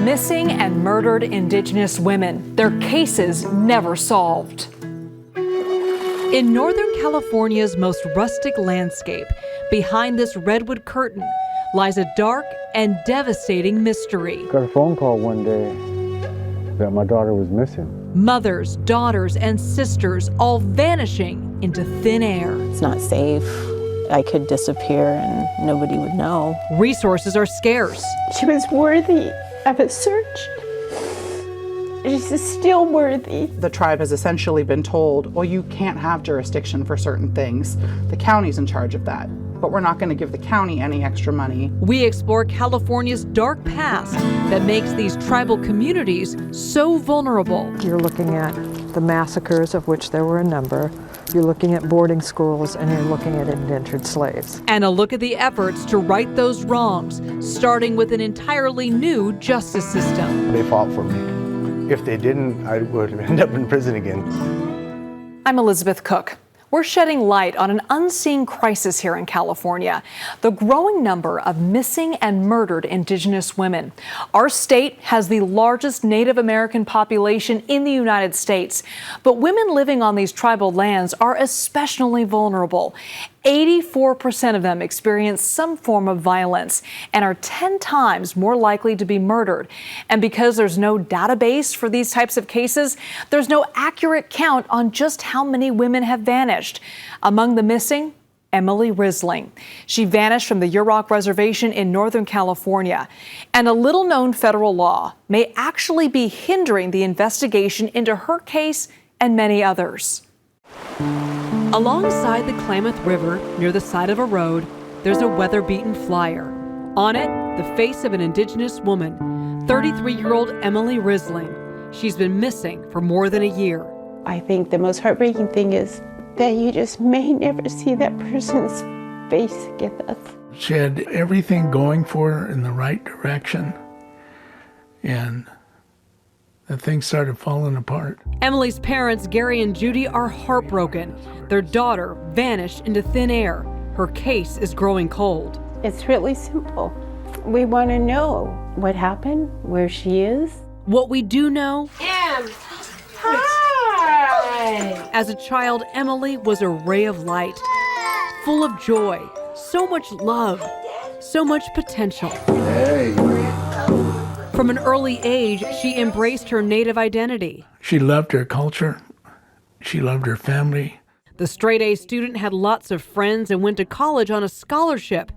missing and murdered indigenous women, their cases never solved. In Northern California's most rustic landscape, behind this redwood curtain, lies a dark and devastating mystery. Got a phone call one day that my daughter was missing. Mothers, daughters, and sisters all vanishing into thin air. It's not safe. I could disappear and nobody would know. Resources are scarce. She was worthy of a search. She's still worthy. The tribe has essentially been told, well, you can't have jurisdiction for certain things. The county's in charge of that, but we're not going to give the county any extra money. We explore California's dark past that makes these tribal communities so vulnerable. You're looking at the massacres, of which there were a number. You're looking at boarding schools, and you're looking at indentured slaves. And a look at the efforts to right those wrongs, starting with an entirely new justice system. They fought for me. If they didn't, I would end up in prison again. I'm Elizabeth Cook. We're shedding light on an unseen crisis here in California, the growing number of missing and murdered indigenous women. Our state has the largest Native American population in the United States, but women living on these tribal lands are especially vulnerable. 84% of them experience some form of violence and are 10 times more likely to be murdered. And because there's no database for these types of cases, there's no accurate count on just how many women have vanished. Among the missing, Emily Risling. She vanished from the Yurok Reservation in Northern California. And a little-known federal law may actually be hindering the investigation into her case and many others. Alongside the Klamath River, near the side of a road, there's a weather-beaten flyer. On it, the face of an indigenous woman, 33-year-old Emily Risling. She's been missing for more than a year. I think the most heartbreaking thing is that you just may never see that person's face again. She had everything going for her in the right direction, and the things started falling apart. Emily's parents, Gary and Judy, are heartbroken. Their daughter vanished into thin air. Her case is growing cold. It's really simple. We want to know what happened, where she is. What we do know, Hi! as a child, Emily was a ray of light, full of joy, so much love, so much potential. Hey. From an early age, she embraced her Native identity. She loved her culture. She loved her family. The straight-A student had lots of friends and went to college on a scholarship.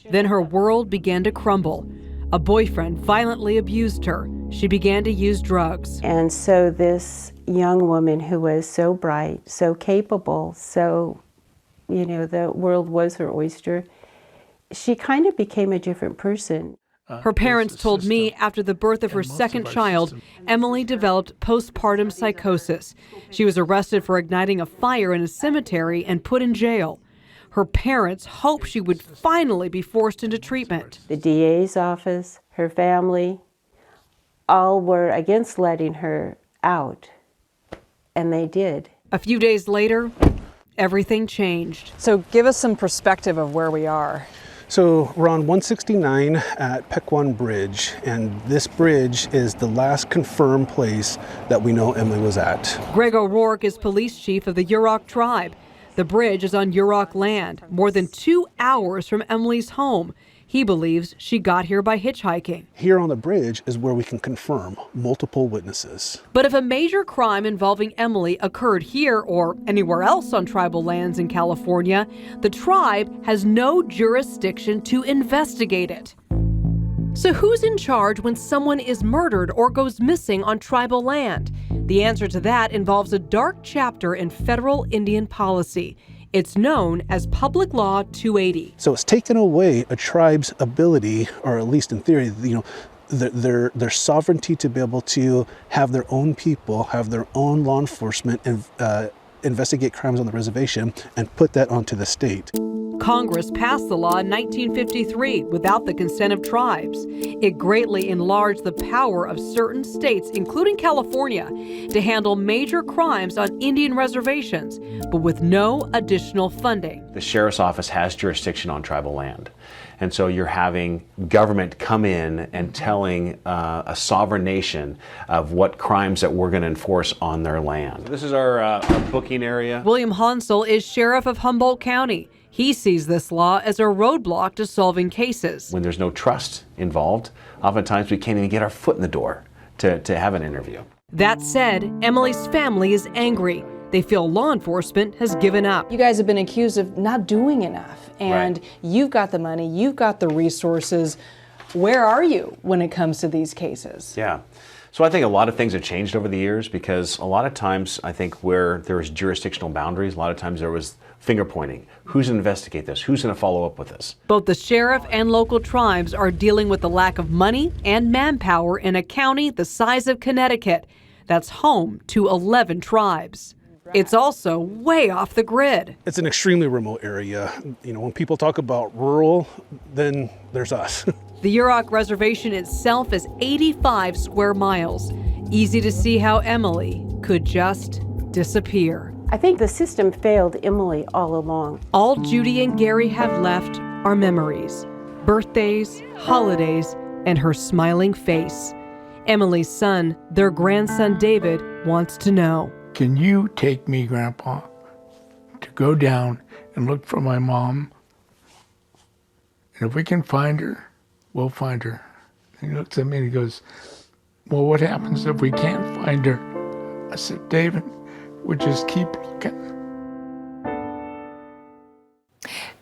Then her world began to crumble. A boyfriend violently abused her. She began to use drugs. And so this young woman who was so bright, so capable, so, the world was her oyster, she kind of became a different person. Her parents told me after the birth of her second child, Emily developed postpartum psychosis. She was arrested for igniting a fire in a cemetery and put in jail. Her parents hoped she would finally be forced into treatment. The DA's office, her family, all were against letting her out, and they did. A few days later, everything changed. So give us some perspective of where we are. So we're on 169 at Pequon Bridge, and this bridge is the last confirmed place that we know Emily was at. Greg O'Rourke is police chief of the Yurok tribe. The bridge is on Yurok land, more than 2 hours from Emily's home. He believes she got here by hitchhiking. Here on the bridge is where we can confirm multiple witnesses. But if a major crime involving Emily occurred here or anywhere else on tribal lands in California, the tribe has no jurisdiction to investigate it. So who's in charge when someone is murdered or goes missing on tribal land? The answer to that involves a dark chapter in federal Indian policy. It's known as Public Law 280. So it's taken away a tribe's ability, or at least in theory, their sovereignty to be able to have their own people, have their own law enforcement, and investigate crimes on the reservation and put that onto the state. Congress passed the law in 1953 without the consent of tribes. It greatly enlarged the power of certain states, including California, to handle major crimes on Indian reservations, but with no additional funding. The sheriff's office has jurisdiction on tribal land. And so you're having government come in and telling a sovereign nation of what crimes that we're going to enforce on their land. This is our booking area. William Hansel is sheriff of Humboldt County. He sees this law as a roadblock to solving cases. When there's no trust involved, oftentimes we can't even get our foot in the door to have an interview. That said, Emily's family is angry. They feel law enforcement has given up. You guys have been accused of not doing enough, and you've got the money, you've got the resources. Where are you when it comes to these cases? Yeah. So I think a lot of things have changed over the years, because a lot of times I think where there was jurisdictional boundaries, a lot of times there was finger pointing. Who's going to investigate this? Who's going to follow up with this? Both the sheriff and local tribes are dealing with the lack of money and manpower in a county the size of Connecticut that's home to 11 tribes. It's also way off the grid. It's an extremely remote area. You know, when people talk about rural, then there's us. The Yurok Reservation itself is 85 square miles. Easy to see how Emily could just disappear. I think the system failed Emily all along. All Judy and Gary have left are memories, birthdays, holidays, and her smiling face. Emily's son, their grandson David, wants to know. Can you take me, Grandpa, to go down and look for my mom? And if we can find her, we'll find her. And he looks at me and he goes, well, what happens if we can't find her? I said, David, we'll just keep looking.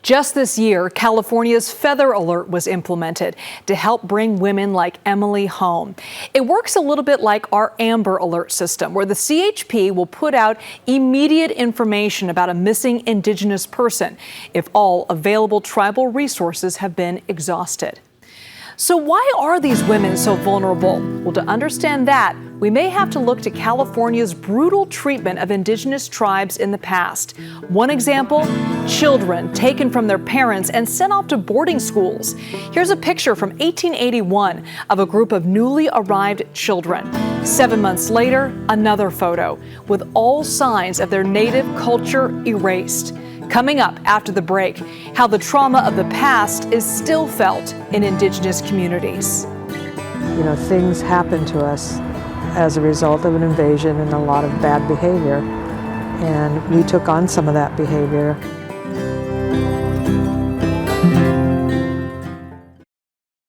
Just this year, California's Feather Alert was implemented to help bring women like Emily home. It works a little bit like our Amber Alert system, where the CHP will put out immediate information about a missing Indigenous person if all available tribal resources have been exhausted. So why are these women so vulnerable? Well, to understand that, we may have to look to California's brutal treatment of Indigenous tribes in the past. One example, children taken from their parents and sent off to boarding schools. Here's a picture from 1881 of a group of newly arrived children. 7 months later, another photo with all signs of their native culture erased. Coming up after the break, how the trauma of the past is still felt in Indigenous communities. You know, things happen to us as a result of an invasion and a lot of bad behavior. And we took on some of that behavior